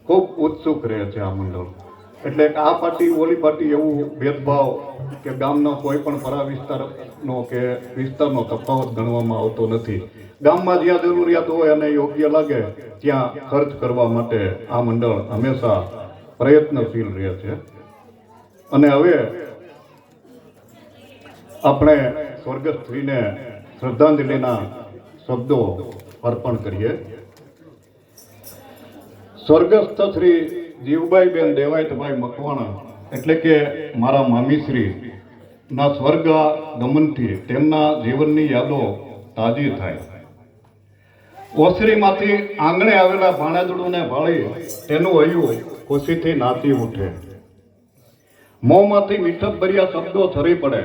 ખૂબ ઉત્સુક રહે છે આ મંડળ. એટલે આ પાર્ટી ઓલી પાર્ટી એવું ભેદભાવ કે ગામનો કોઈ પણ પરા વિસ્તારનો કે વિસ્તારનો તફાવત ગણવામાં આવતો નથી. ગામમાં જ્યાં જરૂરિયાત હોય અને યોગ્ય લાગે ત્યાં ખર્ચ કરવા માટે આ મંડળ હંમેશા પ્રયત્નશીલ રહે છે. અને હવે આપણે સ્વર્ગસ્થશ્રીને શ્રદ્ધાંજલિના શબ્દો અર્પણ કરીએ. સ્વર્ગસ્થ શ્રી જીવબાઈબેન દેવાયતભાઈ મકવાણા એટલે કે મારા મામીશ્રી ના સ્વર્ગ ગમનથી તેમના જીવનની યાદો તાજી થાય. ઓસરીમાંથી આંગણે આવેલા ભાણેજડુને ભાળી તેનું હૈયું ખુશીથી નાચી ઉઠે. મોંમાંથી મીઠપ ભર્યા શબ્દો થરી પડે.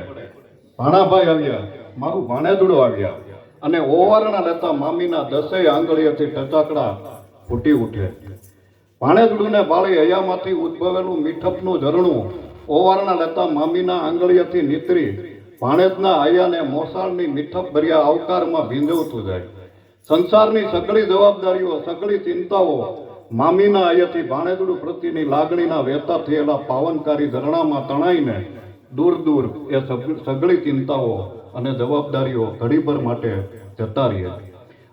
ભાણાભાઈ આવ્યા, મારું ભાણેજડું આવ્યા, અને ઓવારણા લેતા મામીના 10 આંગળીએથી ટચાકડા ફૂટી ઉઠે. ભાણેજડુને ભાળી હૈયામાંથી ઉદ્ભવેલું મીઠપનું ઝરણું ઓવારણા લેતા મામીના આંગળીએથી નીતરી ભાણેજના હૈયાને મોસાળની મીઠપ ભર્યા આવકારમાં ભીંજવતું જાય. સંસારની સઘળી જવાબદારીઓ, સઘળી ચિંતાઓ મામીના હૈયાથી ભાણેજડું પ્રત્યેની લાગણીના વહેતા થયેલા પાવનકારી ઝરણામાં તણાઈને દૂર દૂર એ સઘળી ચિંતાઓ અને જવાબદારીઓ ઘડીભર માટે જતા રહે.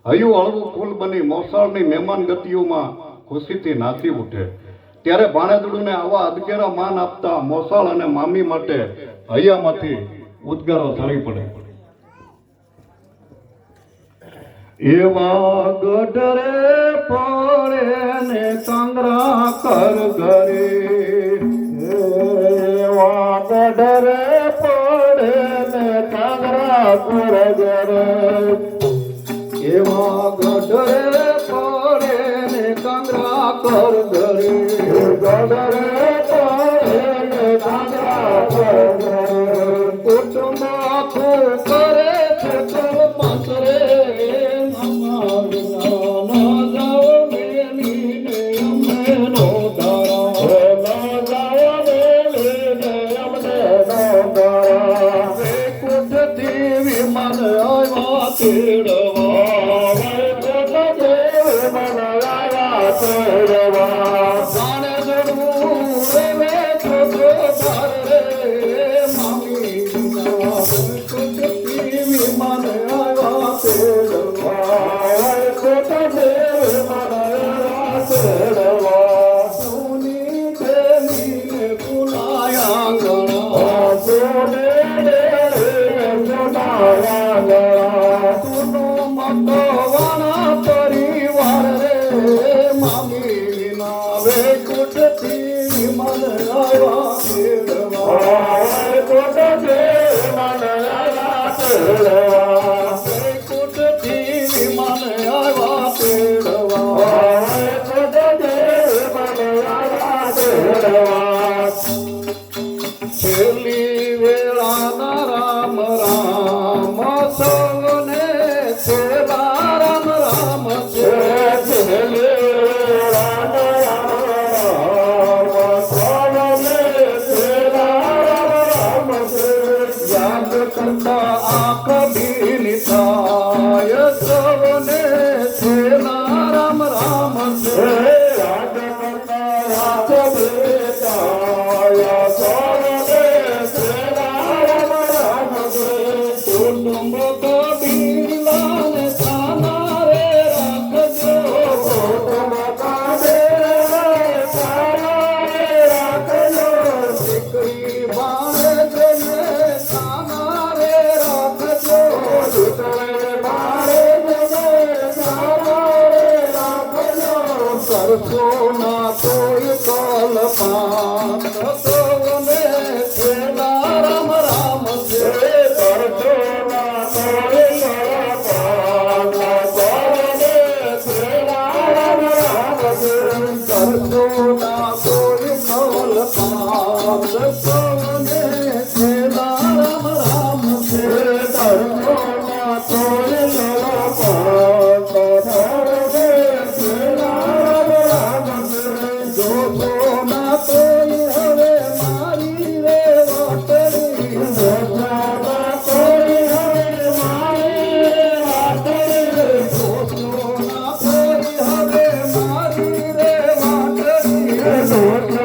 હૈયું હળવું ફૂલ બની મોસાળની મહેમાન ગતિઓમાં ખુશીથી નાચી ઉઠે. ત્યારે ભાણેજડુને આવા અદકેરા માન આપતા મોસાળ અને મામી માટે હૈયામાંથી ઉદ્ગારો ઠરી પડે. એવા ગઢરે પડે ને કાંગરા કર ઘરે, એવા ગઢરે પડે ને કાંગરા કર ઘરે, એવા ગઢરે પડે ને કાંગરા કર ઘરે, ગઢરે પડે ને કાંગરા કર ઘરે, કુટુંબ આખું કરે છે તો પાસરે. લોટ